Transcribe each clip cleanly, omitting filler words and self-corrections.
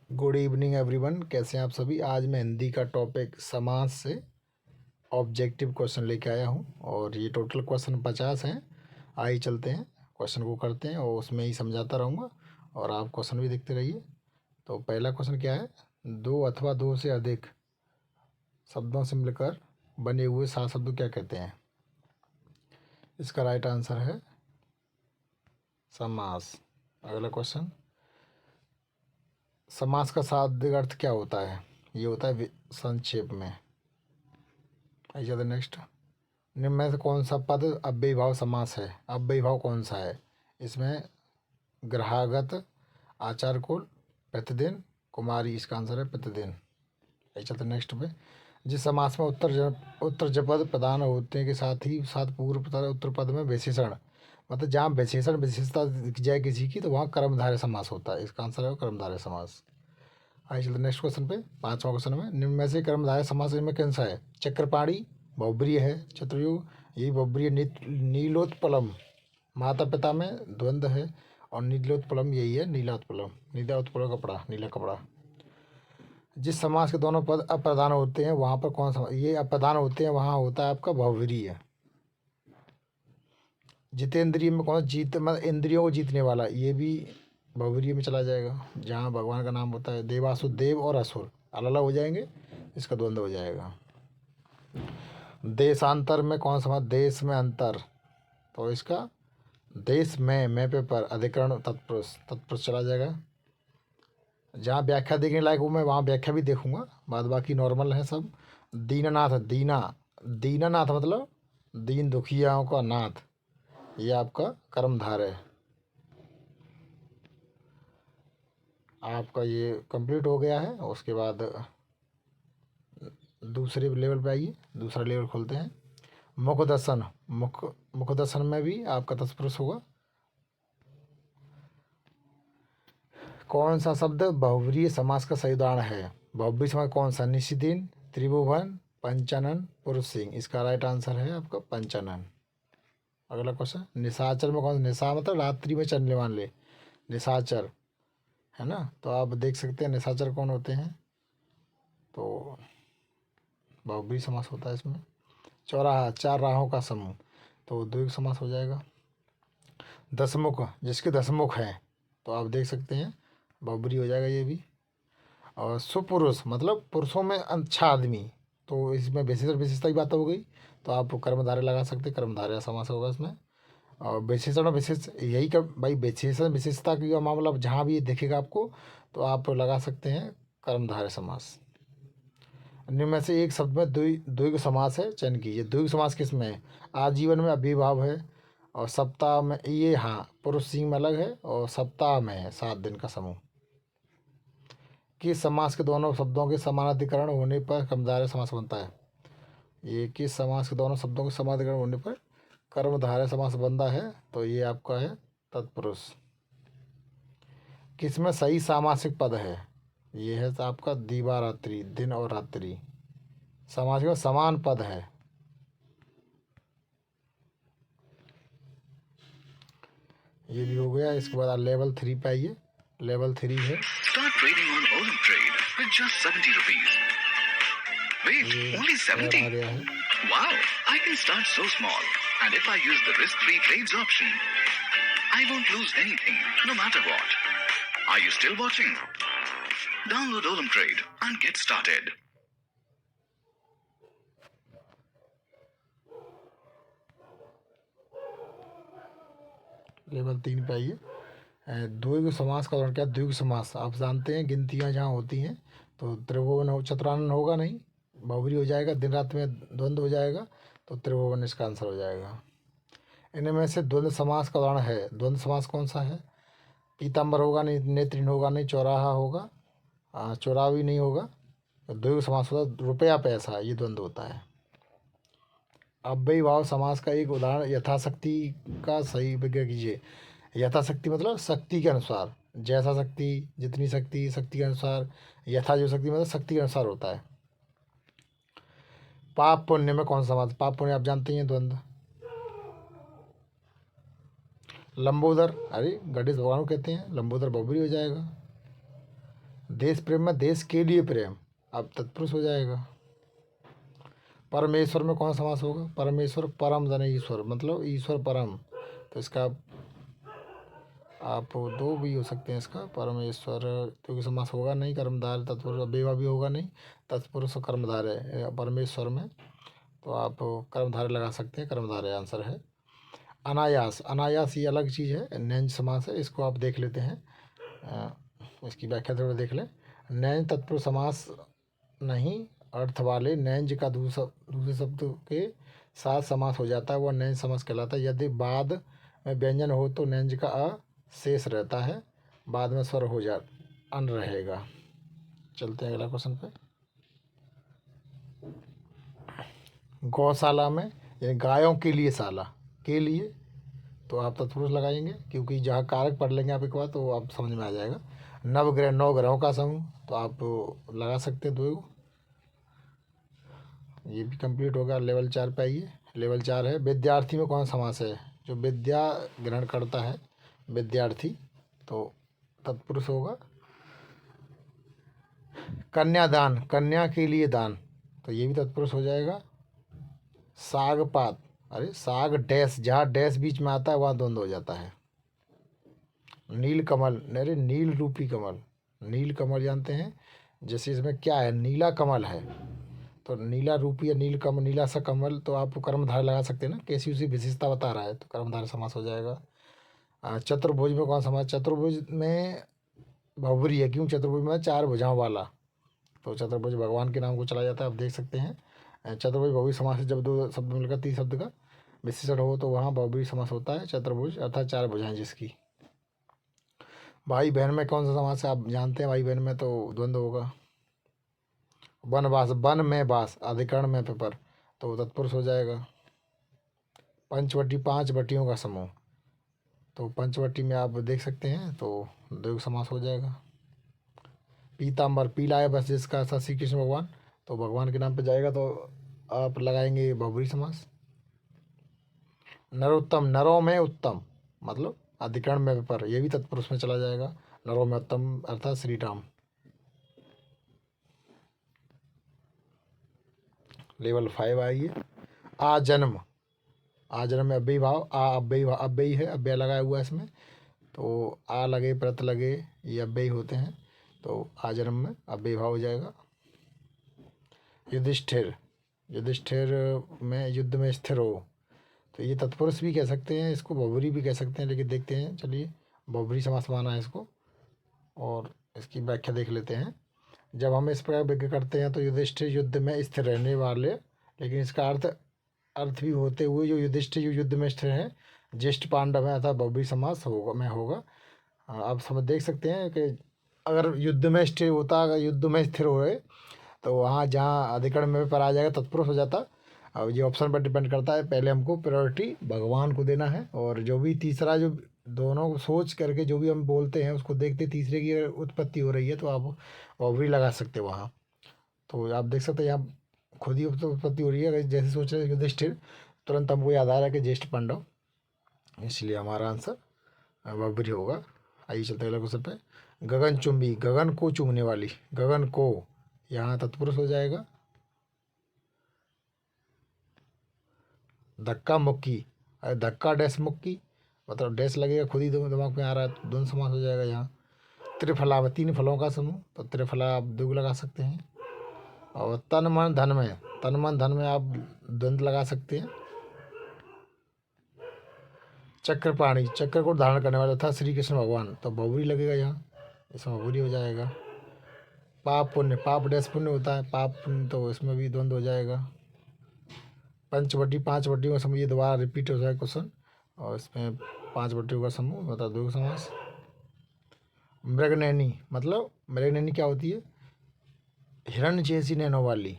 Good evening everyone, कैसे हैं आप सभी। आज मैं हिंदी का टॉपिक समास से ऑब्जेक्टिव क्वेश्चन लेके आया हूं और ये टोटल क्वेश्चन 50 हैं। आइए चलते हैं, क्वेश्चन को करते हैं और उसमें ही समझाता रहूँगा और आप क्वेश्चन भी देखते रहिए। तो पहला क्वेश्चन क्या है, दो अथवा दो से अधिक शब्दों से मिलकर बने हुए 7 शब्द क्या कहते हैं। इसका राइट आंसर है समास। अगला क्वेश्चन, समास का शाब्दिक अर्थ क्या होता है। ये होता है संक्षेप में। आइए चलते नेक्स्ट। निम्न में से कौन सा पद अव्ययीभाव समास है। अव्ययीभाव कौन सा है इसमें, ग्रहागत, आचार्यकुल, प्रतिदिन, कुमारी। इसका आंसर है प्रतिदिन। आइए चलते नेक्स्ट पे। जिस समास में उत्तर पद प्रधान होते के साथ ही साथ पूर्व उत्तर पद में विशेषण, मतलब जहाँ विशेषण विशेषता दिख जाए किसी की तो वहाँ कर्मधारय समास होता है। इसका आंसर है कर्मधारय समास। आइए चलते नेक्स्ट क्वेश्चन पे। पांचवा क्वेश्चन में निम्न में से कर्मधारय समास में कौन सा है। चक्रपाणी बहुब्रीय है, चतुर्युग यही बहुब्रीय, नीलोत्पलम माता पिता में द्वंद्व है और नीलोत्पलम यही है नीलात्पलम, नीला उत्पल कपड़ा, नीला कपड़ा। जिस समास के दोनों पद अप्रधान होते हैं वहाँ पर कौन सा, ये अप्रधान होते हैं वहाँ होता है आपका बहुव्रीहि। जितेंद्रिय में कौन जीत, मतलब इंद्रियों को जीतने वाला, ये भी बहुव्रीहि में चला जाएगा। जहाँ भगवान का नाम होता है देवासुर, देव और असुर अलग अलग हो जाएंगे, इसका द्वंद्व हो जाएगा। देशांतर में कौन सा, देश में अंतर, तो इसका देश में मैं पे पर अधिकरण तत्पुरुष, तत्पुरुष चला जाएगा। जहाँ व्याख्या देखने लायक हूँ मैं वहाँ व्याख्या भी देखूंगा, बाद बाकी नॉर्मल है सब। दीननाथ, दीनानाथ मतलब दीन दुखियाओं का नाथ, ये आपका कर्मधार है। आपका ये कंप्लीट हो गया है। उसके बाद दूसरे लेवल पे आइए, दूसरा लेवल खोलते हैं। मुख दर्शन, मुख दर्शन में भी आपका तत्पुरुष होगा। कौन सा शब्द बहुव्रीहि समास का सही उदाहरण है। बहुव्रीहि समास कौन सा, निशिदिन, त्रिभुवन, पंचानन, पुरुष सिंह। इसका राइट आंसर है आपका पंचानन। अगला क्वेश्चन, निशाचर में कौन सा, निशा मतलब रात्रि में चलने वाले, निशाचर है ना। तो आप देख सकते हैं निशाचर कौन होते हैं, तो बहुव्रीहि समास होता है इसमें। चौराहा, चार राहों का समूह, तो द्विगु समास हो जाएगा। दशमुख, जिसके दशमुख हैं तो आप देख सकते हैं बहुव्रीहि हो जाएगा ये भी। और सुपुरुष मतलब पुरुषों में अच्छा आदमी, तो इसमें विशेषण विशेषता की बात हो गई, तो आप कर्मधारय लगा सकते, कर्मधारय समास होगा इसमें। और विशेषण और विशेष यही का भाई, विशेषण विशेषता का मामला जहाँ भी दिखेगा आपको तो आप लगा सकते हैं कर्मधारय समास। निम्न में से एक शब्द में द्विगु समास है, चयन कीजिए। द्विगु समास किस में है, आजीवन में अभिभाव है और सप्ताह में, ये हाँ पुरुष सिंह में अलग है और सप्ताह में है 7 दिन का समूह। किस समास के दोनों शब्दों के समानाधिकरण होने पर कर्मधारय समास बनता है। ये किस समास के दोनों शब्दों के समानाधिकरण होने पर कर्मधारय समास बनता है, तो ये आपका है तत्पुरुष। किसमें सही सामासिक पद है, ये है आपका दिवारात्रि, दिन और रात्रि। समास में समान पद है। ये भी हो गया। इसके बाद लेवल 3 पे आइए। लेवल 3 है Start trading on Olam Trade with just 70 rupees. Wait, only 70? आ गया है। Wow, I can start so small. And if I use the risk-free trades option, I won't lose anything, no matter what. Are you still watching? Download Olam Trade and get started. Level 3 पे आइए। द्विगु समास का उदाहरण क्या, द्विगु समास आप जानते हैं गिनतियाँ जहाँ होती हैं तो त्रिभुवन हो, चतुरानन होगा नहीं, बहुव्रीहि हो जाएगा। दिन रात में द्वंद्व हो जाएगा तो त्रिभुवन इसका आंसर हो जाएगा। इनमें से द्वंद्व समास का उदाहरण है, द्वंद्व समास कौन सा है, पीताम्बर होगा नहीं, नेत्रिन होगा नहीं, चौराहा होगा, चौरावी नहीं होगा। द्विगु समास होता है रुपया पैसा, ये द्वंद्व होता है। अव्ययीभाव समास का एक उदाहरण यथाशक्ति का सही विग्रह कीजिए। यथाशक्ति मतलब शक्ति के अनुसार, जैसा शक्ति, जितनी शक्ति, शक्ति के अनुसार। यथा जो शक्ति मतलब शक्ति के अनुसार होता है। पाप पुण्य में कौन सा समास, पाप पुण्य आप जानते हैं द्वंद्व। लंबोदर, अरे गणेश भगवान को कहते हैं, लंबोदर बहुव्रीहि हो जाएगा। देश प्रेम में देश के लिए प्रेम, अब तत्पुरुष हो जाएगा। परमेश्वर में कौन समास होगा? परमेश्वर परम जन ईश्वर, मतलब ईश्वर परम, तो इसका आप दो भी हो सकते हैं इसका। परमेश्वर क्योंकि समास होगा नहीं, कर्मधारय तत्पुरुष, बेवा भी होगा नहीं, तत्पुरुष कर्मधारय परमेश्वर में, तो आप कर्मधारय लगा सकते हैं, कर्मधारय आंसर है। अनायास, अनायास ये अलग चीज़ है, नैंज समास है, इसको आप देख लेते हैं, इसकी व्याख्या थोड़ा देख लें। नैंज तत्पुरुष समास नहीं, अर्थ वाले नैंज का दूसरे शब्द के साथ समास हो जाता है, वह नैंज समास कहलाता है। यदि बाद में व्यंजन हो तो नैंज का अ शेष रहता है, बाद में स्वर हो जा अन रहेगा। चलते हैं अगला क्वेश्चन पे। गौशाला में, यानी गायों के लिए शाला, के लिए, तो आप तत्पुरुष लगाएंगे, क्योंकि जहाँ कारक पढ़ लेंगे आप एक बार तो आप समझ में आ जाएगा। नवग्रह, 9 ग्रहों का समूह, तो आप लगा सकते हैं 2। ये भी कंप्लीट होगा। लेवल 4 पे आइए। लेवल 4 है विद्यार्थी में कौन समास है? जो विद्या ग्रहण करता है विद्यार्थी, तो तत्पुरुष होगा। कन्यादान, कन्या के लिए दान, तो ये भी तत्पुरुष हो जाएगा। सागपात, अरे साग डैश, जहाँ डैश बीच में आता है वहाँ द्वंद्व हो जाता है। नील कमल, अरे नील रूपी कमल, नील कमल जानते हैं, जैसे इसमें क्या है, नीला कमल है, तो नीला रूपी या नील कमल, नीला सा कमल, तो आप कर्मधारय लगा सकते हैं ना, कैसी उसी विशेषता बता रहा है, तो कर्मधारय समास हो जाएगा। चतुर्भुज में कौन समास? चतुर्भुज में बहुब्री है, क्यों? चतुर्भुज में 4 भुजाओं वाला, तो चतुर्भुज भगवान के नाम को चला जाता है, आप देख सकते हैं। चतुर्भुज बहुब्री समास है, जब 2 शब्द मिलकर 3 शब्द का विशेषण हो तो वहाँ बहुब्री समास होता है। चतुर्भुज अर्थात 4 भुजाएं जिसकी। भाई बहन में कौन सा समास है? आप जानते हैं, भाई बहन में तो द्वंद्व होगा। वनवास, वन में वास, अधिकरण में पेपर, तो तत्पुरुष हो जाएगा। पंचवटी, 5 वटियों का समूह, तो पंचवटी में आप देख सकते हैं, तो द्विगु समास हो जाएगा। पीताम्बर, पीला है बस जिसका अर्थ श्री कृष्ण भगवान, तो भगवान के नाम पे जाएगा, तो आप लगाएंगे बहुब्री समास। नरोत्तम, नरों में उत्तम, मतलब अधिकरण में पेपर, ये भी तत्पुरुष में चला जाएगा। नरों में उत्तम अर्थात श्री राम। लेवल 5 आइए। आजन्म, आजन्म में अव्ययी भाव, अव्ययी है, अव्यय लगाया हुआ है इसमें, तो आ लगे प्रत लगे ये अव्ययी होते हैं, तो आजन्म में अव्ययी भाव हो जाएगा। युधिष्ठिर, युधिष्ठिर में युद्ध में स्थिर हो, तो ये तत्पुरुष भी कह सकते हैं, इसको बहुब्री भी कह सकते हैं, लेकिन देखते हैं, चलिए बहुब्री समास माना है इसको, और इसकी व्याख्या देख लेते हैं। जब हम इस प्रकार व्याख्या करते हैं तो युधिष्ठिर युद्ध में स्थिर रहने वाले, लेकिन इसका अर्थ भी होते हुए जो युधिष्ठिर जो युद्ध में स्थिर है, ज्येष्ठ पांडव है, अर्थात बहुब्री समास होगा। आप समझ देख सकते हैं कि अगर युद्ध में स्थिर होता, अगर युद्ध में स्थिर हुए, तो वहाँ जहाँ अधिकरण में पर आ जाएगा तत्पुरुष हो जाता। अब ये ऑप्शन पर डिपेंड करता है, पहले हमको प्रायोरिटी भगवान को देना है, और जो भी तीसरा, जो दोनों सोच करके जो भी हम बोलते हैं उसको देखते, तीसरे की उत्पत्ति हो रही है तो आप बहुब्री लगा सकते हो वहाँ। तो आप देख सकते हैं यहाँ खुद ही उत्पत्ति हो रही है, अगर जैसे सोच रहे युधिष्ठिर, तुरंत हमको याद आ रहा है कि ज्येष्ठ पांडव, इसलिए हमारा आंसर बहुब्री होगा। आइए चलते हैं अगले क्वेश्चन पे। गगनचुंबी, गगन को चूमने वाली, गगन को, यहाँ तत्पुरुष हो जाएगा। धक्का मुक्की, अरे धक्का डैश मुक्की, मतलब डैश लगेगा, खुद ही दिमाग में आ रहा है, तो द्वंद्व समास हो जाएगा यहाँ। त्रिफला में 3 फलों का समूह, तो त्रिफला आप द्विगु लगा सकते हैं। और तन मन धन में, तन मन धन में आप द्वंद्व लगा सकते हैं। चक्रपाणी, चक्र को धारण करने वाला था श्री कृष्ण भगवान, तो बहुब्री लगेगा यहाँ, इसमें बहुब्री हो जाएगा। पाप पुण्य, पाप डैश पुण्य होता है, पाप पुण्य, तो इसमें भी द्वंद्व हो जाएगा। पंचवटी, 5 वटियों का समूह, ये दोबारा रिपीट हो जाएगा क्वेश्चन, और इसमें 5 वटियों का समूह, मतलब द्विगु समास। मृगनैनी, मतलब मृगनैनी क्या होती है? हिरण जैसी नैनों वाली,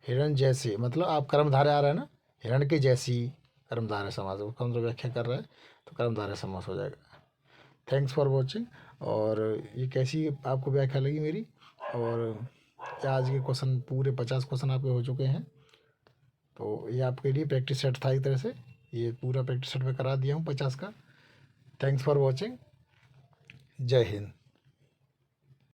हिरण जैसे, मतलब आप कर्मधारय आ रहा है ना, हिरण के जैसी कर्मधारय समास, वो कम तो व्याख्या कर रहा है, तो कर्मधारय समास हो जाएगा। Thanks for watching. और ये कैसी आपको व्याख्या लगी मेरी, और आज के क्वेश्चन पूरे 50 क्वेश्चन आपके हो चुके हैं, तो ये आपके लिए प्रैक्टिस सेट था एक तरह से, ये पूरा प्रैक्टिस सेट में करा दिया हूँ 50 का। Thanks for watching. जय हिंद।